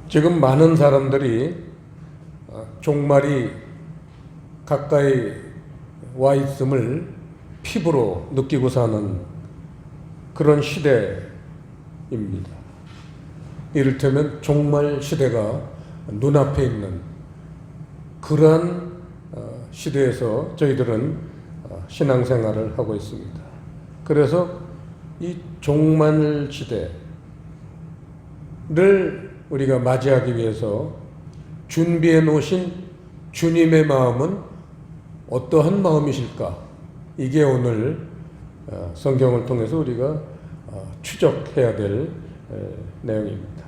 지금 많은 사람들이 종말이 가까이 와 있음을 피부로 느끼고 사는 그런 시대입니다. 이를테면 종말 시대가 눈앞에 있는 그러한 시대에서 저희들은 신앙생활을 하고 있습니다. 그래서 이 종말 시대를 우리가 맞이하기 위해서 준비해 놓으신 주님의 마음은 어떠한 마음이실까? 이게 오늘 성경을 통해서 우리가 추적해야 될 내용입니다.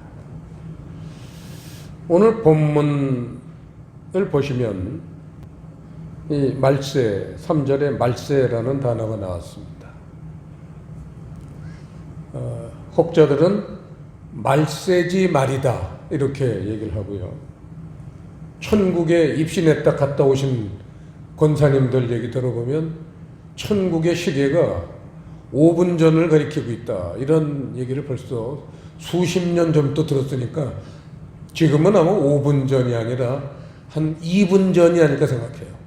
오늘 본문을 보시면 이 말세, 3절에 말세라는 단어가 나왔습니다. 혹자들은 말세지 말이다 이렇게 얘기를 하고요. 천국에 입신했다 갔다 오신 권사님들 얘기 들어보면 천국의 시계가 5분 전을 가리키고 있다 이런 얘기를 벌써 수십 년 전부터 들었으니까 지금은 아마 5분 전이 아니라 한 2분 전이 아닐까 생각해요.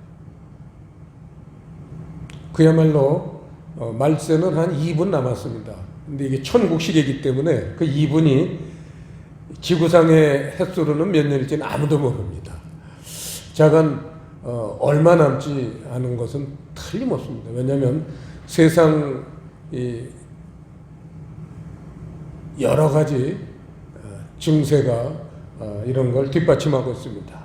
그야말로 말세는 한 2분 남았습니다. 근데 이게 천국 시계이기 때문에 그 2분이 지구상의 햇수로는 몇 년일지는 아무도 모릅니다. 자간 얼마 남지 않은 것은 틀림없습니다. 왜냐하면 세상 여러 가지 증세가 이런 걸 뒷받침하고 있습니다.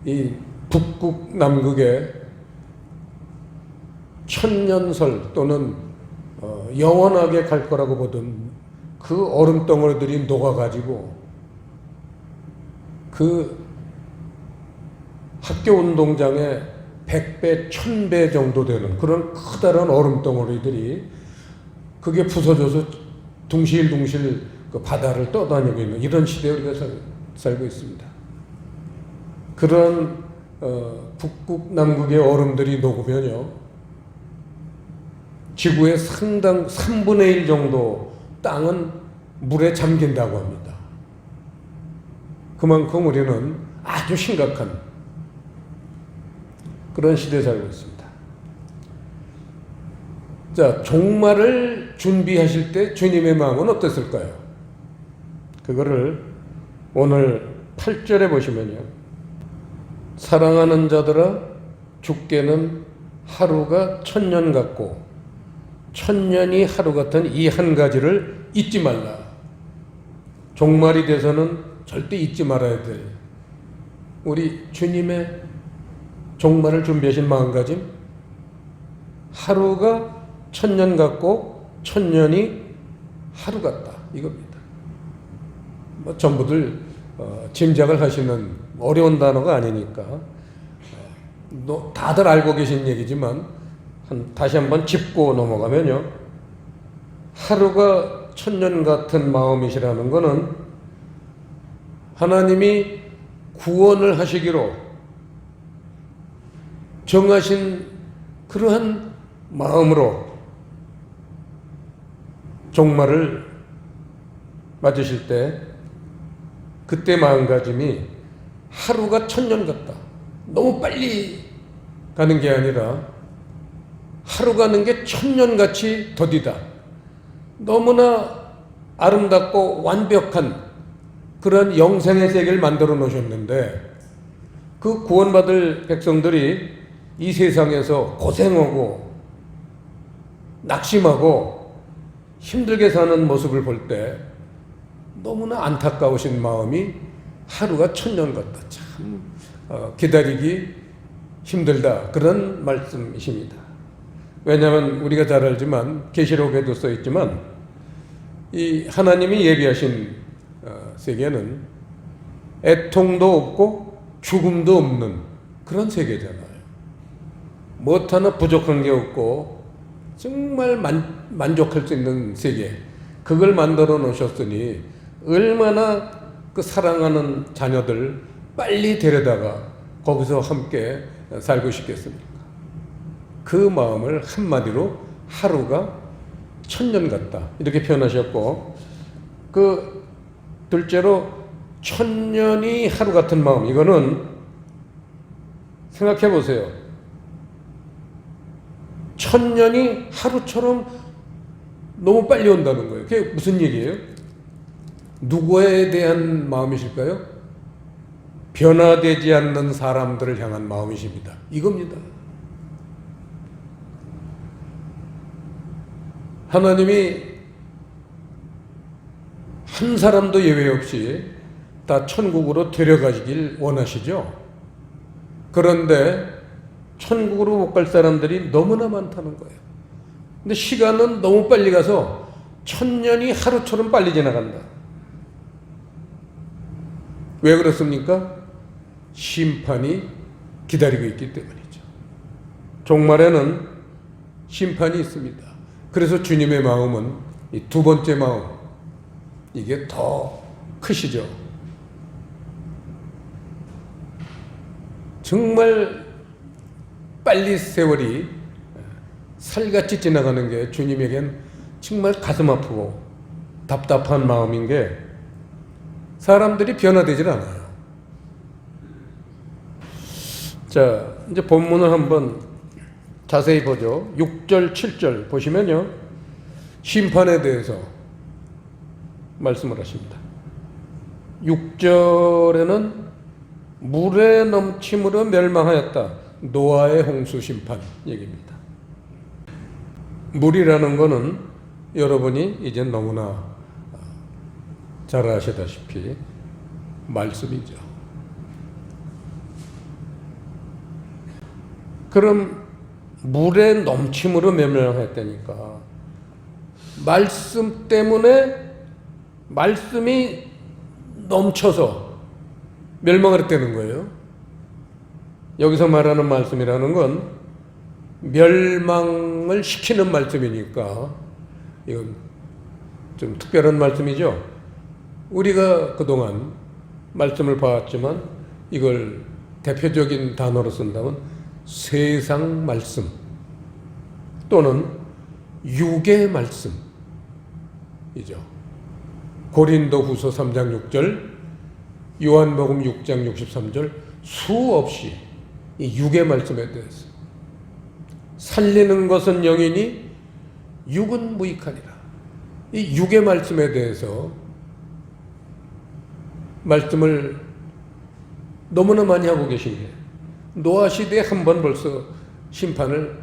이 북극 남극의 천년설 또는 영원하게 갈 거라고 보던 그 얼음 덩어리들이 녹아가지고 그 학교 운동장에 100배, 1000배 정도 되는 그런 커다란 얼음 덩어리들이 그게 부서져서 둥실둥실 그 바다를 떠다니고 있는 이런 시대에 우리가 살고 있습니다. 그런 북극 남극의 얼음들이 녹으면요 지구의 상당 3분의 1 정도 땅은 물에 잠긴다고 합니다. 그만큼 우리는 아주 심각한 그런 시대에 살고 있습니다. 자, 종말을 준비하실 때 주님의 마음은 어땠을까요? 그거를 오늘 8절에 보시면요. 사랑하는 자들아 죽게는 하루가 1000년 같고 1000년이 하루 같은 이 한 가지를 잊지 말라. 종말이 돼서는 절대 잊지 말아야 돼. 우리 주님의 종말을 준비하신 마음가짐, 하루가 1000년 같고 1000년이 하루 같다 이겁니다. 뭐 전부들 짐작을 하시는 어려운 단어가 아니니까 다들 알고 계신 얘기지만 다시 한번 짚고 넘어가면요. 하루가 1000년 같은 마음이시라는 것은 하나님이 구원을 하시기로 정하신 그러한 마음으로 종말을 맞으실 때 그때 마음가짐이 하루가 1000년 같다. 너무 빨리 가는 게 아니라 하루 가는 게 1000년같이 더디다. 너무나 아름답고 완벽한 그런 영생의 세계를 만들어 놓으셨는데 그 구원받을 백성들이 이 세상에서 고생하고 낙심하고 힘들게 사는 모습을 볼 때 너무나 안타까우신 마음이 하루가 1000년 같다. 참 기다리기 힘들다. 그런 말씀이십니다. 왜냐하면 우리가 잘 알지만 계시록에도 써 있지만 이 하나님이 예비하신 세계는 애통도 없고 죽음도 없는 그런 세계잖아요. 무엇 하나 부족한 게 없고 정말 만족할 수 있는 세계, 그걸 만들어 놓으셨으니 얼마나 그 사랑하는 자녀들 빨리 데려다가 거기서 함께 살고 싶겠습니까? 그 마음을 한마디로 하루가 1000년 같다 이렇게 표현하셨고, 그 둘째로 천년이 하루 같은 마음, 이거는 생각해 보세요. 천년이 하루처럼 너무 빨리 온다는 거예요. 그게 무슨 얘기예요? 누구에 대한 마음이실까요? 변화되지 않는 사람들을 향한 마음이십니다. 이겁니다. 하나님이 한 사람도 예외 없이 다 천국으로 데려가시길 원하시죠. 그런데 천국으로 못 갈 사람들이 너무나 많다는 거예요. 근데 시간은 너무 빨리 가서 천년이 하루처럼 빨리 지나간다. 왜 그렇습니까? 심판이 기다리고 있기 때문이죠. 종말에는 심판이 있습니다. 그래서 주님의 마음은 이 두 번째 마음, 이게 더 크시죠. 정말 빨리 세월이 살같이 지나가는 게 주님에겐 정말 가슴 아프고 답답한 마음인 게 사람들이 변화되질 않아요. 자, 이제 본문을 한번 자세히 보죠. 6절, 7절 보시면요. 심판에 대해서 말씀을 하십니다. 6절에는 물에 넘침으로 멸망하였다. 노아의 홍수 심판 얘기입니다. 물이라는 거는 여러분이 이제 너무나 잘 아시다시피 말씀이죠. 그럼 물에 넘침으로 멸망했다니까 말씀 때문에 말씀이 넘쳐서 멸망을 했다는 거예요. 여기서 말하는 말씀이라는 건 멸망을 시키는 말씀이니까 이건 좀 특별한 말씀이죠. 우리가 그동안 말씀을 봐왔지만 이걸 대표적인 단어로 쓴다면 세상 말씀 또는 육의 말씀이죠. 고린도후서 3장 6절, 요한복음 6장 63절 수없이 이 육의 말씀에 대해서 살리는 것은 영이니 육은 무익하니라. 이 육의 말씀에 대해서 말씀을 너무나 많이 하고 계신 게 노아 시대에 한 번 벌써 심판을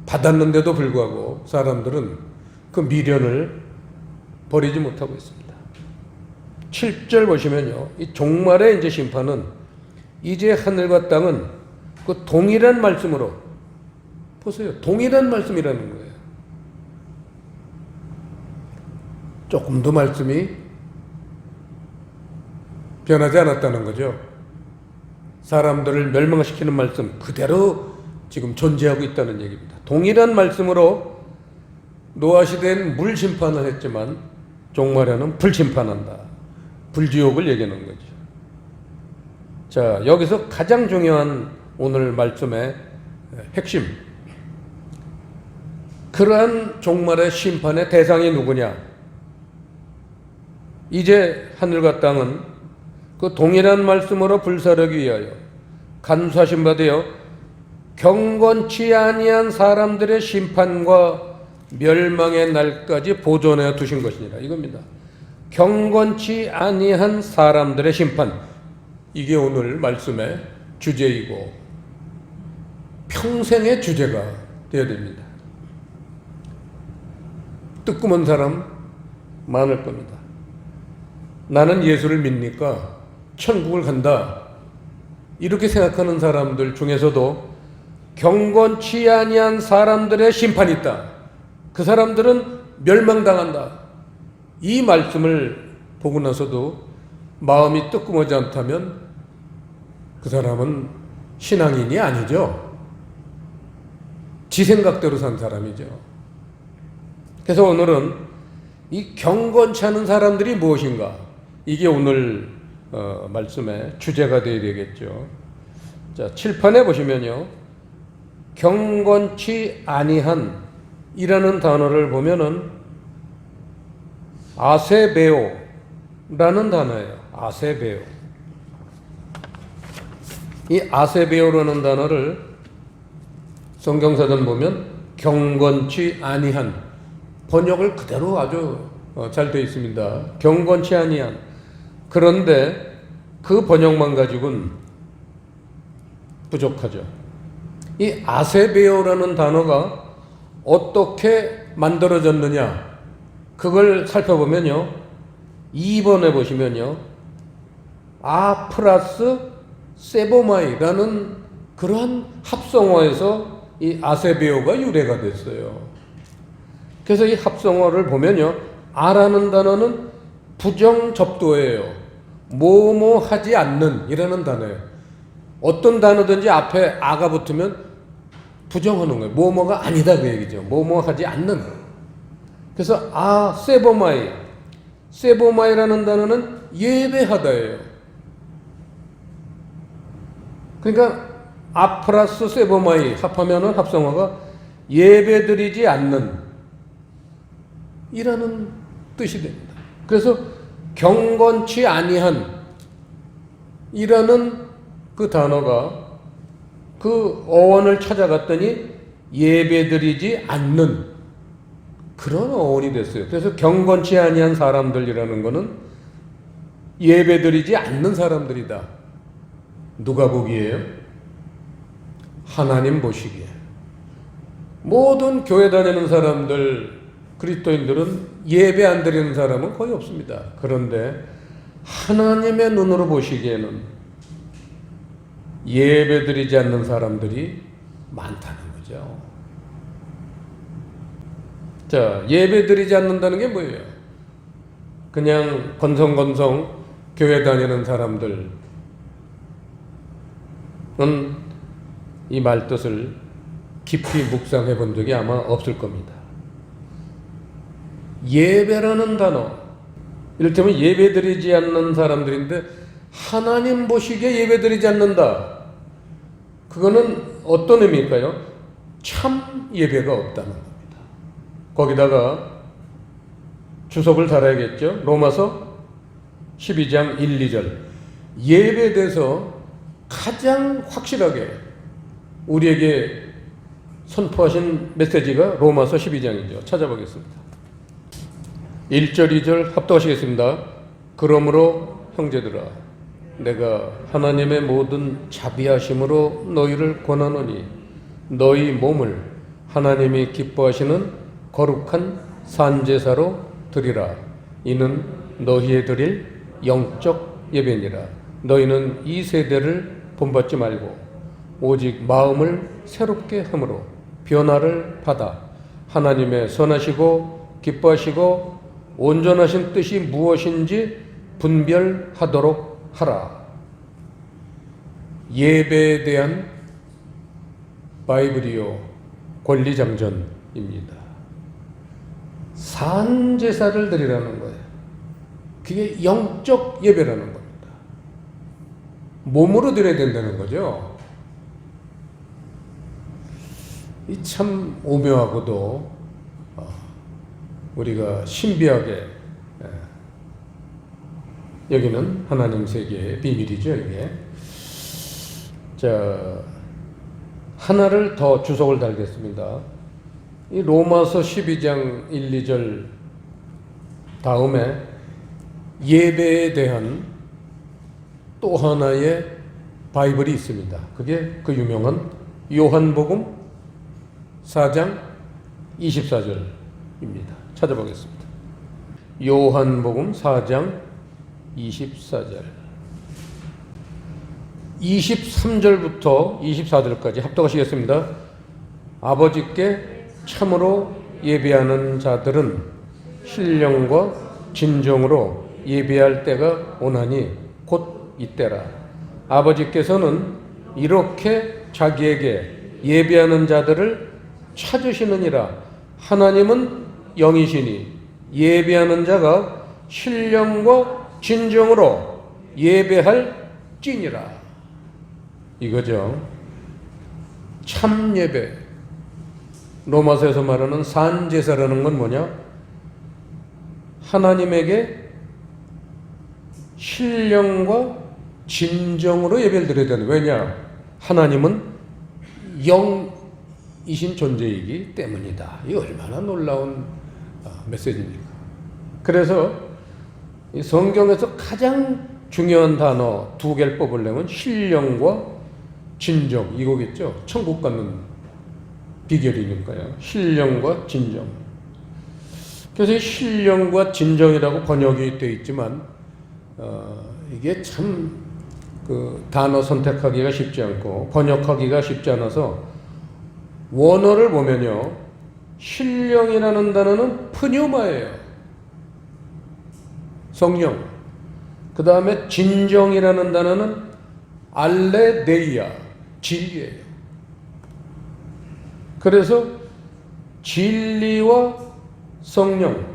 받았는데도 불구하고 사람들은 그 미련을 버리지 못하고 있습니다. 7절 보시면요. 이 종말의 이제 심판은 이제 하늘과 땅은 그 동일한 말씀으로 보세요. 동일한 말씀이라는 거예요. 조금 더 말씀이 변하지 않았다는 거죠. 사람들을 멸망시키는 말씀 그대로 지금 존재하고 있다는 얘기입니다. 동일한 말씀으로 노아 시대엔 물 심판을 했지만 종말에는 불 심판한다. 불지옥을 얘기하는 거죠. 자, 여기서 가장 중요한 오늘 말씀의 핵심. 그러한 종말의 심판의 대상이 누구냐? 이제 하늘과 땅은 그 동일한 말씀으로 불사르기 위하여 간수하신 바 되어 경건치 아니한 사람들의 심판과 멸망의 날까지 보존하여 두신 것이니라. 이겁니다. 경건치 아니한 사람들의 심판. 이게 오늘 말씀의 주제이고 평생의 주제가 되어야 됩니다. 뜨끔한 사람 많을 겁니다. 나는 예수를 믿으니까 천국을 간다. 이렇게 생각하는 사람들 중에서도 경건치 아니한 사람들의 심판이 있다. 그 사람들은 멸망당한다. 이 말씀을 보고 나서도 마음이 뜨끔하지 않다면 그 사람은 신앙인이 아니죠. 지 생각대로 산 사람이죠. 그래서 오늘은 이 경건치 않은 사람들이 무엇인가? 이게 오늘 말씀의 주제가 되어야 되겠죠. 자, 칠판에 보시면요. 경건치 아니한 이라는 단어를 보면은 아세베오라는 단어예요. 아세베오. 이 아세베오라는 단어를 성경사전 보면 경건치 아니한, 번역을 그대로 아주 잘 되어 있습니다. 경건치 아니한. 그런데 그 번역만 가지고는 부족하죠. 이 아세베오라는 단어가 어떻게 만들어졌느냐, 그걸 살펴보면요, 2번에 보시면요, 아 플러스 세보마이라는 그러한 합성어에서 이 아세베오가 유래가 됐어요. 그래서 이 합성어를 보면요, 아라는 단어는 부정접두어예요. 뭐뭐 하지 않는 이라는 단어예요. 어떤 단어든지 앞에 아가 붙으면 부정하는 거예요. 뭐뭐가 아니다 그 얘기죠. 뭐뭐 하지 않는. 그래서 아 세보마이, 세보마이라는 단어는 예배하다예요. 그러니까 아 플러스 세보마이 합하면은 합성어가 예배드리지 않는 이라는 뜻이 됩니다. 그래서 경건치 아니한 이라는 그 단어가 그 어원을 찾아갔더니 예배드리지 않는 그런 어원이 됐어요. 그래서 경건치 아니한 사람들이라는 것은 예배드리지 않는 사람들이다. 누가 보기에요? 하나님 보시기에. 모든 교회 다니는 사람들, 그리스도인들은 예배 안 드리는 사람은 거의 없습니다. 그런데 하나님의 눈으로 보시기에는 예배 드리지 않는 사람들이 많다는 거죠. 자, 예배 드리지 않는다는 게 뭐예요? 그냥 건성건성 교회 다니는 사람들은 이 말뜻을 깊이 묵상해 본 적이 아마 없을 겁니다. 예배라는 단어, 이를테면 예배 드리지 않는 사람들인데 하나님 보시기에 예배 드리지 않는다. 그거는 어떤 의미일까요? 참 예배가 없다는 겁니다. 거기다가 주석을 달아야겠죠. 로마서 12장 1, 2절. 예배에 대해서 가장 확실하게 우리에게 선포하신 메시지가 로마서 12장이죠. 찾아보겠습니다. 1절, 2절 합독하시겠습니다. 그러므로 형제들아, 내가 하나님의 모든 자비하심으로 너희를 권하노니 너희 몸을 하나님이 기뻐하시는 거룩한 산제사로 드리라. 이는 너희의 드릴 영적 예배니라. 너희는 이 세대를 본받지 말고 오직 마음을 새롭게 함으로 변화를 받아 하나님의 선하시고 기뻐하시고 온전하신 뜻이 무엇인지 분별하도록 하라. 예배에 대한 바이블이요 권리장전입니다. 산제사를 드리라는 거예요. 그게 영적 예배라는 겁니다. 몸으로 드려야 된다는 거죠. 이 참 오묘하고도 우리가 신비하게 여기는 하나님 세계의 비밀이죠. 이게. 자, 하나를 더 주석을 달겠습니다. 이 로마서 12장 1, 2절 다음에 예배에 대한 또 하나의 바이블이 있습니다. 그게 그 유명한 요한복음 4장 24절입니다. 찾아보겠습니다. 요한복음 4장 24절 23절부터 24절까지 합독하시겠습니다. 아버지께 참으로 예배하는 자들은 신령과 진정으로 예배할 때가 오나니 곧 이때라. 아버지께서는 이렇게 자기에게 예배하는 자들을 찾으시느니라. 하나님은 영이시니 예배하는 자가 신령과 진정으로 예배할 찐이라. 이거죠. 참 예배. 로마서에서 말하는 산제사라는 건 뭐냐? 하나님에게 신령과 진정으로 예배를 드려야 되는. 왜냐? 하나님은 영이신 존재이기 때문이다. 이 얼마나 놀라운 메시지입니까? 그래서 이 성경에서 가장 중요한 단어 두 개를 뽑으려면 신령과 진정, 이거겠죠. 천국 가는 비결이니까요. 신령과 진정. 그래서 이 신령과 진정이라고 번역이 되어 있지만 이게 참 단어 선택하기가 쉽지 않고 번역하기가 쉽지 않아서 원어를 보면요, 신령이라는 단어는 프뉴마예요. 성령. 그 다음에 진정이라는 단어는 알레데이아, 진리예요. 그래서 진리와 성령,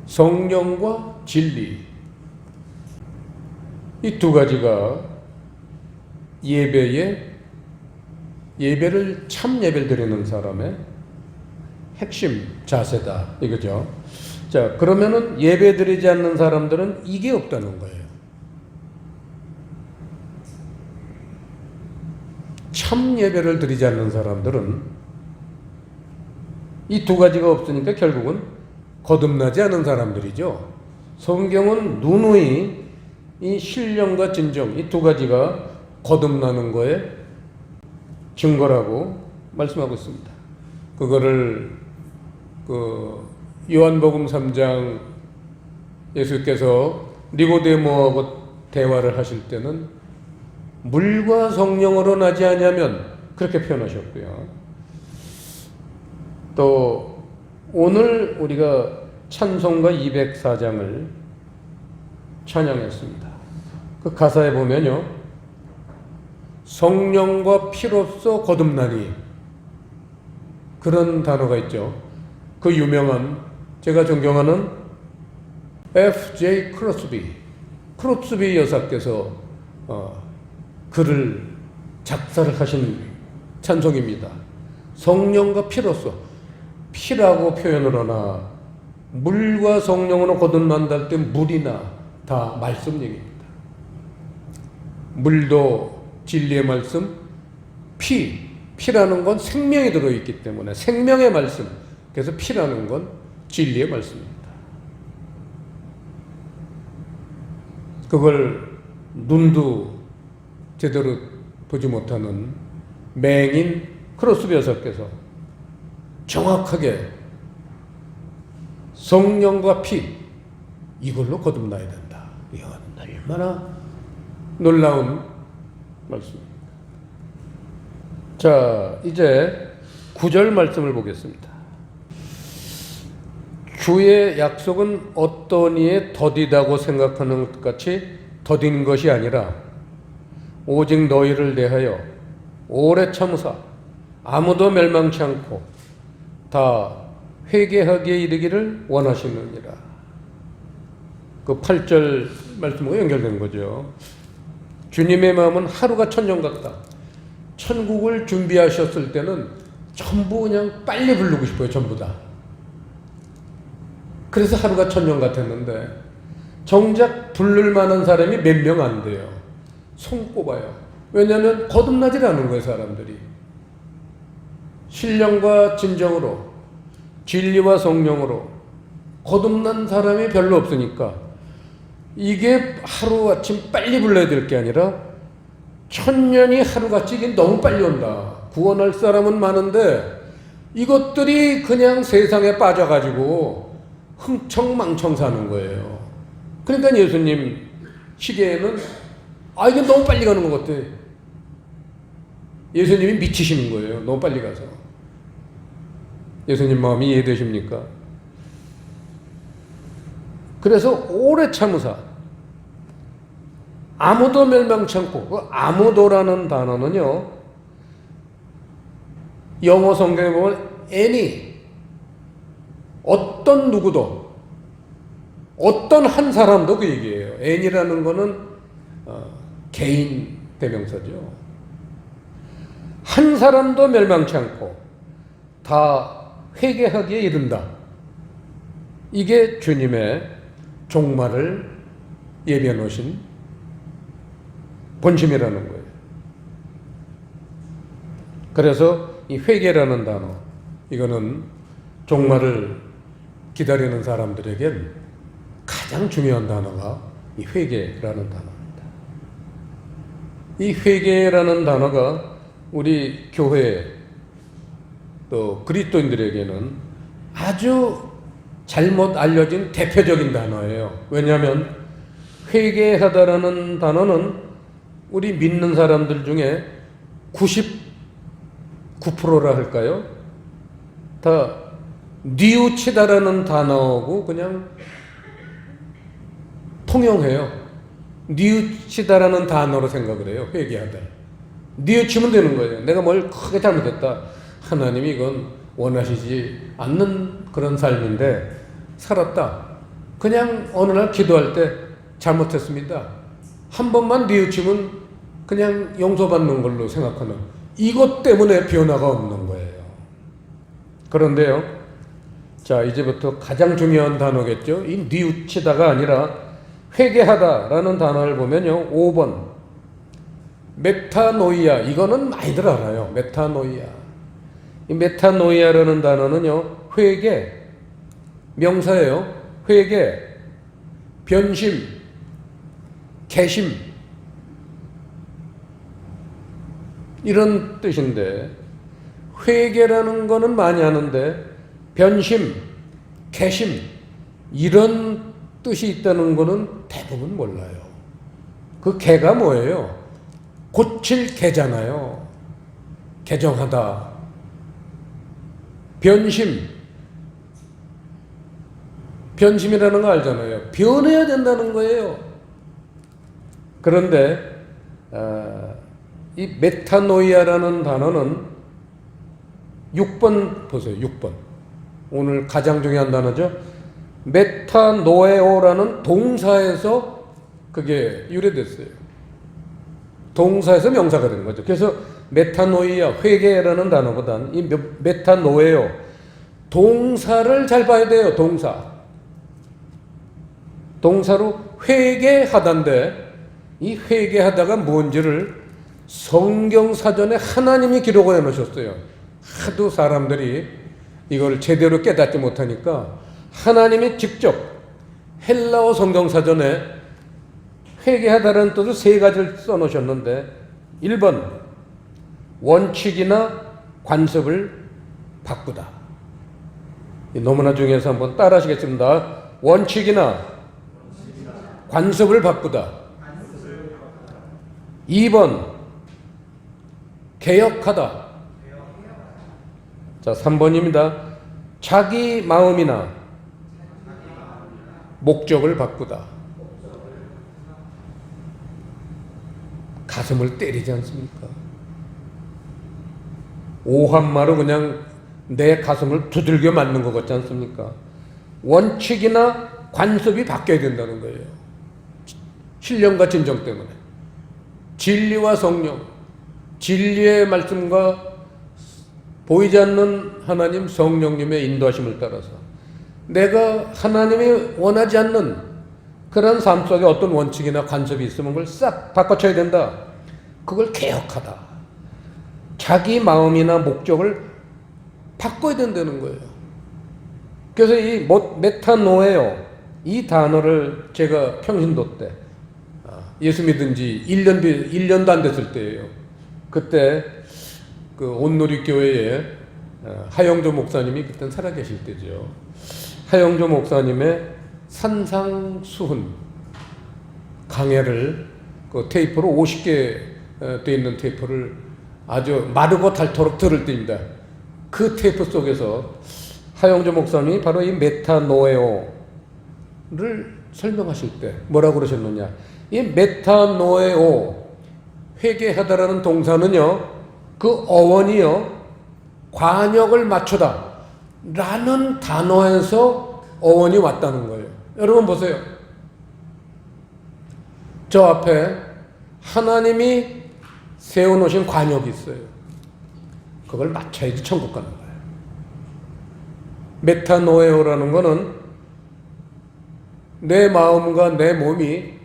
성령과 진리, 이 두 가지가 예배를 참 예배를 드리는 사람의 핵심 자세다 이거죠. 자, 그러면은 예배 드리지 않는 사람들은 이게 없다는 거예요. 참 예배를 드리지 않는 사람들은 이 두 가지가 없으니까 결국은 거듭나지 않은 사람들이죠. 성경은 누누이 이 신령과 진정, 이 두 가지가 거듭나는 거에 증거라고 말씀하고 있습니다. 그거를 요한복음 3장 예수께서 니고데모하고 대화를 하실 때는 물과 성령으로 나지 아니하면 그렇게 표현하셨고요. 또 오늘 우리가 찬송가 204장을 찬양했습니다. 그 가사에 보면요, 성령과 피로써 거듭나니, 그런 단어가 있죠. 그 유명한, 제가 존경하는 F.J. 크로스비 여사께서 글을 작사를 하신 찬송입니다. 성령과 피로써, 피라고 표현을 하나 물과 성령으로 거듭난다 할 때 물이나 다 말씀 얘기입니다. 물도 진리의 말씀, 피라는 건 생명이 들어있기 때문에 생명의 말씀, 그래서 피라는 건 진리의 말씀입니다. 그걸 눈도 제대로 보지 못하는 맹인 크로스비 여사께서 정확하게 성령과 피, 이걸로 거듭나야 된다. 이건 얼마나 놀라운 말씀입니다. 자, 이제 9절 말씀을 보겠습니다. 주의 약속은 어떤 이에 더디다고 생각하는 것 같이 더딘 것이 아니라 오직 너희를 대하여 오래 참으사 아무도 멸망치 않고 다 회개하기에 이르기를 원하시느니라. 그 8절 말씀과 연결된 거죠. 주님의 마음은 하루가 천년 같다. 천국을 준비하셨을 때는 전부 그냥 빨리 부르고 싶어요. 전부 다. 그래서 하루가 천년 같았는데 정작 부를 만한 사람이 몇 명 안 돼요. 손 꼽아요. 왜냐하면 거듭나질 않은 거예요. 사람들이. 신령과 진정으로, 진리와 성령으로 거듭난 사람이 별로 없으니까 이게 하루아침 빨리 불러야 될 게 아니라 천년이 하루같이 이게 너무 빨리 온다. 구원할 사람은 많은데 이것들이 그냥 세상에 빠져가지고 흥청망청 사는 거예요. 그러니까 예수님 시계에는 이게 너무 빨리 가는 것 같아. 예수님이 미치시는 거예요. 너무 빨리 가서. 예수님 마음이 이해되십니까? 그래서 오래 참으사 아무도 멸망치 않고, 그 아무도라는 단어는요, 영어 성경에 보면 any, 어떤 누구도, 어떤 한 사람도 그 얘기예요. any라는 거는 개인 대명사죠. 한 사람도 멸망치 않고 다 회개하기에 이른다. 이게 주님의 종말을 예비해 놓으신 본심이라는 거예요. 그래서 이 회개라는 단어, 이거는 종말을 기다리는 사람들에겐 가장 중요한 단어가 이 회개라는 단어입니다. 이 회개라는 단어가 우리 교회 또 그리스도인들에게는 아주 잘못 알려진 대표적인 단어예요. 왜냐하면 회개하다라는 단어는 우리 믿는 사람들 중에 99%라 할까요? 다 뉘우치다라는 단어하고 그냥 통용해요. 뉘우치다라는 단어로 생각을 해요. 회개하다. 뉘우치면 되는 거예요. 내가 뭘 크게 잘못했다. 하나님이 이건 원하시지 않는 그런 삶인데 살았다. 그냥 어느 날 기도할 때 잘못했습니다. 한 번만 뉘우치면 그냥 용서받는 걸로 생각하는, 이것 때문에 변화가 없는 거예요. 그런데요, 자, 이제부터 가장 중요한 단어겠죠. 이 뉘우치다가 아니라 회개하다라는 단어를 보면요, 5번 메타노이아, 이거는 많이들 알아요. 메타노이아. 이 메타노이아라는 단어는요, 회개, 명사예요. 회개, 변심, 개심, 이런 뜻인데, 회개라는 거는 많이 하는데 변심, 개심, 이런 뜻이 있다는 거는 대부분 몰라요. 그 개가 뭐예요? 고칠 개잖아요. 개정하다. 변심, 변심이라는 거 알잖아요. 변해야 된다는 거예요. 그런데 이 메타노이아라는 단어는 6번 보세요. 6번. 오늘 가장 중요한 단어죠. 메타노에오라는 동사에서 그게 유래됐어요. 동사에서 명사가 된 거죠. 그래서 메타노이아, 회개라는 단어보다는 이 메타노에오, 동사를 잘 봐야 돼요. 동사로 회개하다인데, 이 회개하다가 뭔지를 성경 사전에 하나님이 기록을 해놓으셨어요. 하도 사람들이 이걸 제대로 깨닫지 못하니까 하나님이 직접 헬라어 성경 사전에 회개하다라는 뜻을 3가지를 써놓으셨는데, 1번 원칙이나 관습을 바꾸다. 너무나 중요해서 한번 따라 하시겠습니다. 원칙이나 관습을 바꾸다. 2번 개혁하다. 자, 3번입니다. 자기 마음이나 목적을 바꾸다. 가슴을 때리지 않습니까? 오한마로 그냥 내 가슴을 두들겨 맞는 것 같지 않습니까? 원칙이나 관습이 바뀌어야 된다는 거예요. 신령과 진정 때문에. 진리와 성령, 진리의 말씀과 보이지 않는 하나님 성령님의 인도하심을 따라서 내가 하나님이 원하지 않는 그런 삶 속에 어떤 원칙이나 관습이 있으면 그걸 싹 바꿔쳐야 된다. 그걸 개혁하다. 자기 마음이나 목적을 바꿔야 된다는 거예요. 그래서 이 메타노에오, 이 단어를 제가 평신도 때 예수 믿은 지 1년도 안 됐을 때예요. 그때 그 온누리 교회에 하영조 목사님이 그때 살아계실 때죠. 하영조 목사님의 산상수훈 강해를 그 테이프로 50개 돼 있는 테이프를 아주 마르고 닳도록 들을 때입니다. 그 테이프 속에서 하영조 목사님이 바로 이 메타노에오를 설명하실 때 뭐라고 그러셨느냐. 이 메타노에오, 회개하다라는 동사는요, 그 어원이요, 관역을 맞추다 라는 단어에서 어원이 왔다는 거예요. 여러분 보세요. 저 앞에 하나님이 세워놓으신 관역이 있어요. 그걸 맞춰야지 천국 가는 거예요. 메타노에오라는 거는 내 마음과 내 몸이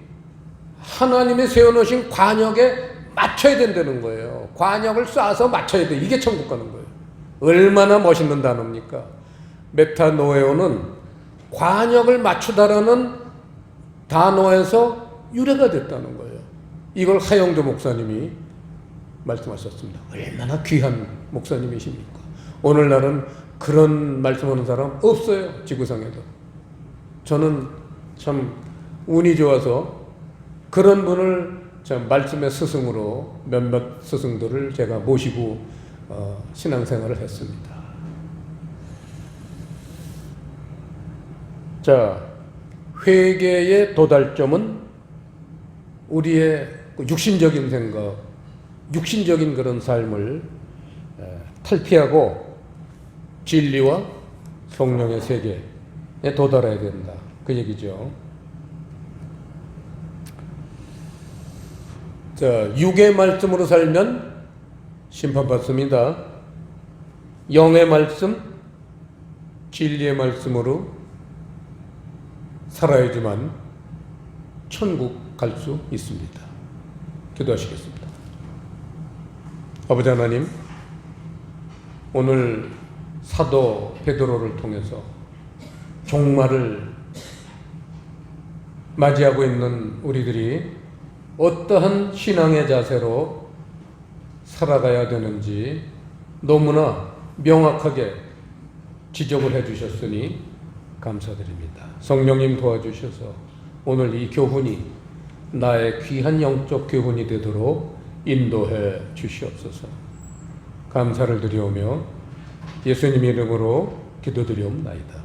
하나님이 세워놓으신 관역에 맞춰야 된다는 거예요. 관역을 쏴서 맞춰야 돼. 이게 천국 가는 거예요. 얼마나 멋있는 단어입니까? 메타노에오는 관역을 맞추다라는 단어에서 유래가 됐다는 거예요. 이걸 하영도 목사님이 말씀하셨습니다. 얼마나 귀한 목사님이십니까? 오늘날은 그런 말씀하는 사람 없어요. 지구상에도. 저는 참 운이 좋아서 그런 분을 참 말씀의 스승으로 몇몇 스승들을 제가 모시고 신앙생활을 했습니다. 자, 회개의 도달점은 우리의 육신적인 생각, 육신적인 그런 삶을 탈피하고 진리와 성령의 세계에 도달해야 된다. 그 얘기죠. 자, 육의 말씀으로 살면 심판받습니다. 영의 말씀, 진리의 말씀으로 살아야지만 천국 갈 수 있습니다. 기도하시겠습니다. 아버지 하나님, 오늘 사도 베드로를 통해서 종말을 맞이하고 있는 우리들이 어떠한 신앙의 자세로 살아가야 되는지 너무나 명확하게 지적을 해주셨으니 감사드립니다. 성령님 도와주셔서 오늘 이 교훈이 나의 귀한 영적 교훈이 되도록 인도해 주시옵소서. 감사를 드리오며 예수님 이름으로 기도드리옵나이다.